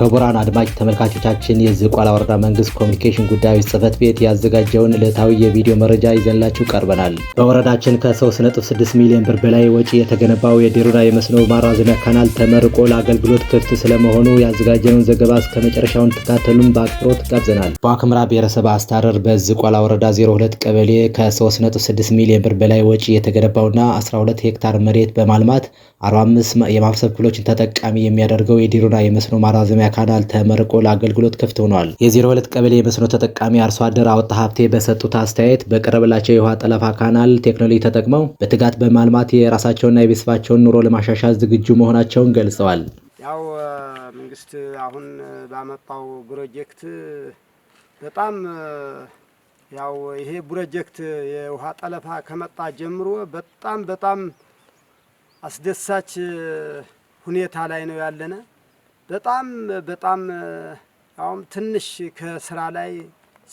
ክቡራን አድማጭ ተመልካቾቻችን የዝቋላ ወረዳ መንግስት ኮሚኒኬሽን ጉዳዮች ጽህፈት ቤት ያዘጋጀውን ዕለታዊ የቪዲዮ መረጃ ይዘንላችሁ ቀርበናል። በወረዳችን ከ3.6 ሚሊዮን ብር በላይ ወጪ የተገነባው የዲሩና የመስኖ ማራዘሚያ ካናል ተመርቆ ለአገልግሎት ክፍት ስለመሆኑ ያዘጋጀነውን ዘገባ እስከ መጨረሻው እንድትከታተሉን በአክብሮት ጋብዘናል። በዋግኽምራ ብሔረሰብ አስተዳደር በዝቋላ ወረዳ 02 ቀበሌ ከ3.6 ሚሊዮን ብር በላይ ወጪ የተገነባውና 12 ሄክታር መሬት በማልማት 45 የማህበረሰብ ክፍሎችን ተጠቃሚ የሚያደርገው የዲሩና የመስኖ ማራዘሚያ ካናል ተመርቆ ለአገልግሎት ክፍት ሆኗል። የ02 ቀበሌ የመስኖ ተጠቃሚ አርሶ አደር አወጣ ሀብቴ በሰጡት አስተያየት በቀረበላቸው የውሃ ጠለፋ ካናል ቴክኖሎጂ ተጠቅመው በትጋት በማልማት የራሳቸውንና የቤተሰባቸውን ኑሮ ለማሻሻል ዝግጁ መሆናቸውን ገልጸዋል። ያው መንግስት አሁን ባመጣው ፕሮጀክት በጣም ያው ይሄ ፕሮጀክት የውሃ ጠለፋ ከመጣ ጀምሮ በጣም አስደሳች ሁኔታ ላይ ነው ያለነ። በጣም አሁን ትንሽ ከስራ ላይ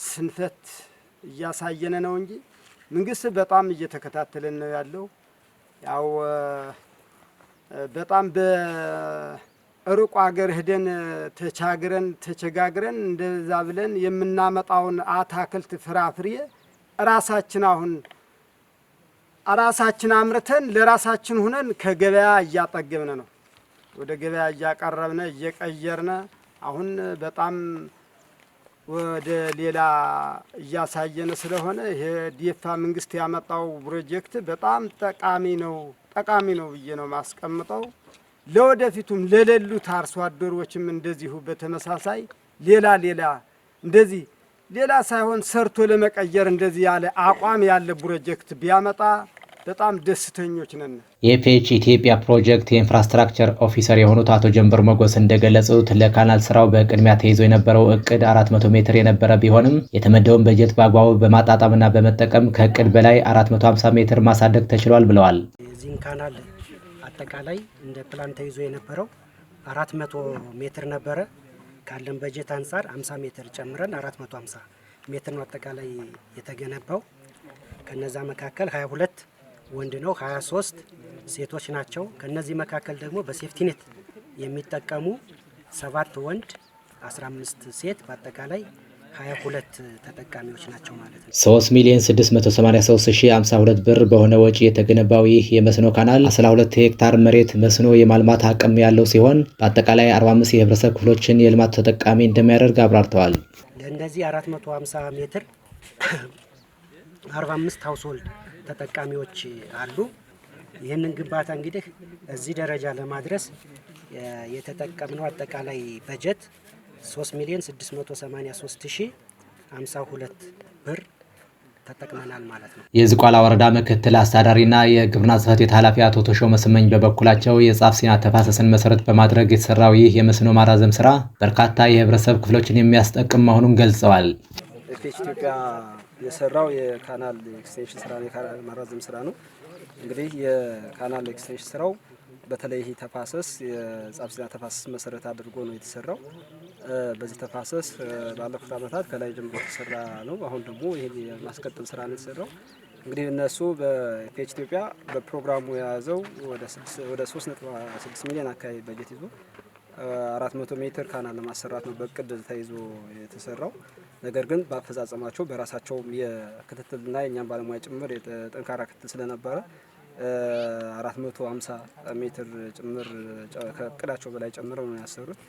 ስንፈት እያሳየነ ነው እንጂ መንግስት በጣም እየተከታተለን ነው ያለው። ያው በጣም በሩቅ ሀገር ሄደን ተቸጋግረን እንደዛ ብለን የምናመጣውን አታክልት ፍራፍሬ ራሳችን አምርተን ለራሳችን ሆነን ከገበያ እያጠገብነ ነው። ወደ ገበያ እያቀረብነ እየቀየርነ አሁን በጣም ወደ ሌላ እያሳየነ ስለሆነ ይሄ ዲፋ መንግስት ያመጣው ፕሮጀክት በጣም ጠቃሚ ነው ብዬ ነው ማስቀምጠው። ለወደፊቱም ለሌሉት አርሶ አደሮችም እንደዚሁ በተመሳሳይ ሌላ ሳይሆን ሰርቶ ለመቀየር እንደዚህ ያለ አቋም ያለ ፕሮጀክት ቢያመጣ በጣም ደስተኞች ነን። የፒኤች ኢትዮጵያ ፕሮጀክት የኢንፍራስትራክቸር ኦፊሰር የሆኑት አቶ ጀንበር መጎስ እንደገለጹት ለካናል ስራው በቅድሚያ ተይዞ የነበረው እቅድ 400 ሜትር የነበረ ቢሆንም የተመደበውን በጀት በአግባቡ በማጣጣምና በመጠቀም ከእቅድ በላይ 450 ሜትር ማሳደግ ተችሏል ብለዋል። የዚህን ካናል አጠቃላይ እንደ ፕላን ተይዞ የነበረው 400 ሜትር ነበረ። ካለን በጀት አንጻር 50 ሜትር ጨምረን 450 ሜትር ነው አጠቃላይ የተገነባው። ከነዛ መካከል 22 ወንድ ነው፣ 23 ሴቶች ናቸው። ከነዚህ መካከል ደግሞ በሴፍቲኔት የሚጠቀሙ 7 ወንድ 15 ሴት በአጠቃላይ 22 ተጠቃሚዎች ናቸው ማለት ነው። 3,683,052 ብር በሆነ ወጪ የተገነባው ይህ የመስኖ ካናል 12 ሄክታር መሬት መስኖ የማልማት አቅም ያለው ሲሆን በአጠቃላይ 45 የህብረተሰብ ክፍሎችን የልማት ተጠቃሚ እንደሚያደርግ አብራርተዋል። ለእንደዚህ 450 ሜትር 45 ሃውስሆልድ ተጠቃሚዎች አሉ። ይህንን ግንባታ እንግዲህ እዚህ ደረጃ ለማድረስ የተጠቀምነው አጠቃላይ በጀት 3,683,052 ብር ተጠቅመናል ማለት ነው። የዝቋላ ወረዳ ምክትል አስተዳዳሪና የግብርና ጽሕፈት ቤት ኃላፊ አቶ ተሾመ ስመኝ በበኩላቸው የጻፍሲና ተፋሰስን መሰረት በማድረግ የተሰራው ይህ የመስኖ ማራዘም ስራ በርካታ የህብረተሰብ ክፍሎችን የሚያስጠቅም መሆኑን ገልጸዋል። ኢትዮጵያ የሰራው የካናል ኤክስቴንሽን ስራ ነው፣ የካናል ማራዘም ስራ ነው። እንግዲህ የካናል ኤክስቴንሽን ስራው በተለይ ይህ ተፋሰስ የጻፍሲና ተፋሰስ መሰረት አድርጎ ነው የተሰራው። በዚህ ተፋሰስ ባለፉት ዓመታት ከላይ ጀምሮ የተሰራ ነው። አሁን ደግሞ ይሄን የማስቀጠል ስራ ነው የተሰራው። እንግዲህ እነሱ በፒኤች ኢትዮጵያ በፕሮግራሙ የያዘው ወደ 3.6 ሚሊዮን አካባቢ በጀት ይዞ 400 ሜትር ካናል ለማሰራት ነው በእቅድ ተይዞ የተሰራው። ነገር ግን በአፈጻጸማቸው በራሳቸውም የክትትልና የእኛም ባለሙያ ጭምር ጠንካራ ክትትል ስለነበረ 450 ሜትር ጭምር ከእቅዳቸው በላይ ጨምረው ነው ያሰሩት።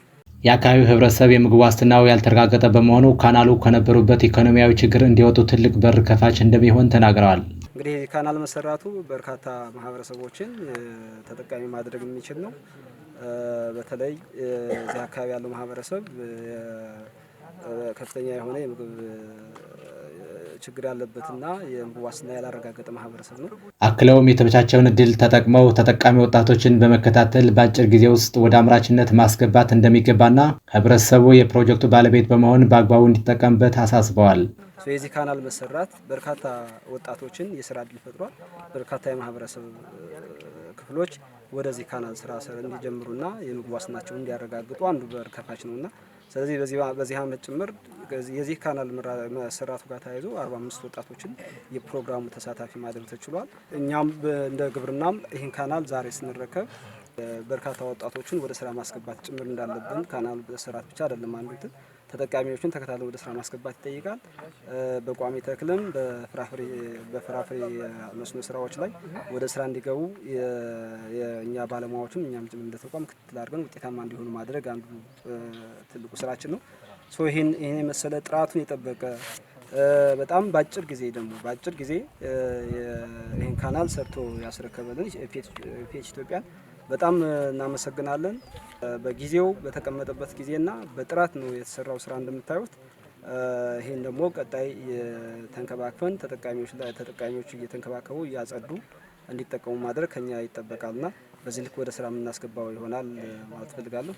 የአካባቢው ህብረተሰብ የምግብ ዋስትናው ያልተረጋገጠ በመሆኑ ካናሉ ከነበሩበት ኢኮኖሚያዊ ችግር እንዲወጡ ትልቅ በር ከፋች እንደሚሆን ተናግረዋል። እንግዲህ ካናል መሰራቱ በርካታ ማህበረሰቦችን ተጠቃሚ ማድረግ የሚችል ነው። በተለይ እዚህ አካባቢ ያለው ማህበረሰብ ከፍተኛ የሆነ የምግብ ችግር ያለበትና የምግብ ዋስትና ያላረጋገጠ ማህበረሰብ ነው። አክለውም የተመቻቸውን እድል ተጠቅመው ተጠቃሚ ወጣቶችን በመከታተል በአጭር ጊዜ ውስጥ ወደ አምራችነት ማስገባት እንደሚገባና ህብረተሰቡ የፕሮጀክቱ ባለቤት በመሆን በአግባቡ እንዲጠቀምበት አሳስበዋል። የዚህ ካናል መሰራት በርካታ ወጣቶችን የስራ እድል ፈጥሯል። በርካታ የማህበረሰብ ክፍሎች ወደዚህ ካናል ስራ እንዲጀምሩና የምግብ ዋስትናቸውን እንዲያረጋግጡ አንዱ በር ከፋች ነውና ስለዚህ በዚህ ዓመት ጭምር የዚህ ካናል መሰራቱ ጋር ተያይዞ 45 ወጣቶችን የፕሮግራሙ ተሳታፊ ማድረግ ተችሏል። እኛም እንደ ግብርናም ይህን ካናል ዛሬ ስንረከብ በርካታ ወጣቶችን ወደ ስራ ማስገባት ጭምር እንዳለብን ካናሉ በስራት ብቻ አይደለም አንዱት ተጠቃሚዎችን ተከታትሎ ወደ ስራ ማስገባት ይጠይቃል። በቋሚ ተክልም በፍራፍሬ መስኖ ስራዎች ላይ ወደ ስራ እንዲገቡ የእኛ ባለሙያዎችም እኛም ጭምር እንደተቋም ክትትል አድርገን ውጤታማ እንዲሆኑ ማድረግ አንዱ ትልቁ ስራችን ነው። ይህን የመሰለ ጥራቱን የጠበቀ በጣም በአጭር ጊዜ ይህን ካናል ሰርቶ ያስረከበልን ፒኤች ኢትዮጵያን በጣም እናመሰግናለን። በጊዜው በተቀመጠበት ጊዜና በጥራት ነው የተሰራው ስራ እንደምታዩት። ይህን ደግሞ ቀጣይ ተንከባክበን ተጠቃሚዎች እየተንከባከቡ እያጸዱ እንዲጠቀሙ ማድረግ ከኛ ይጠበቃልና በዚህ ልክ ወደ ስራ የምናስገባው ይሆናል ማለት ፈልጋለሁ።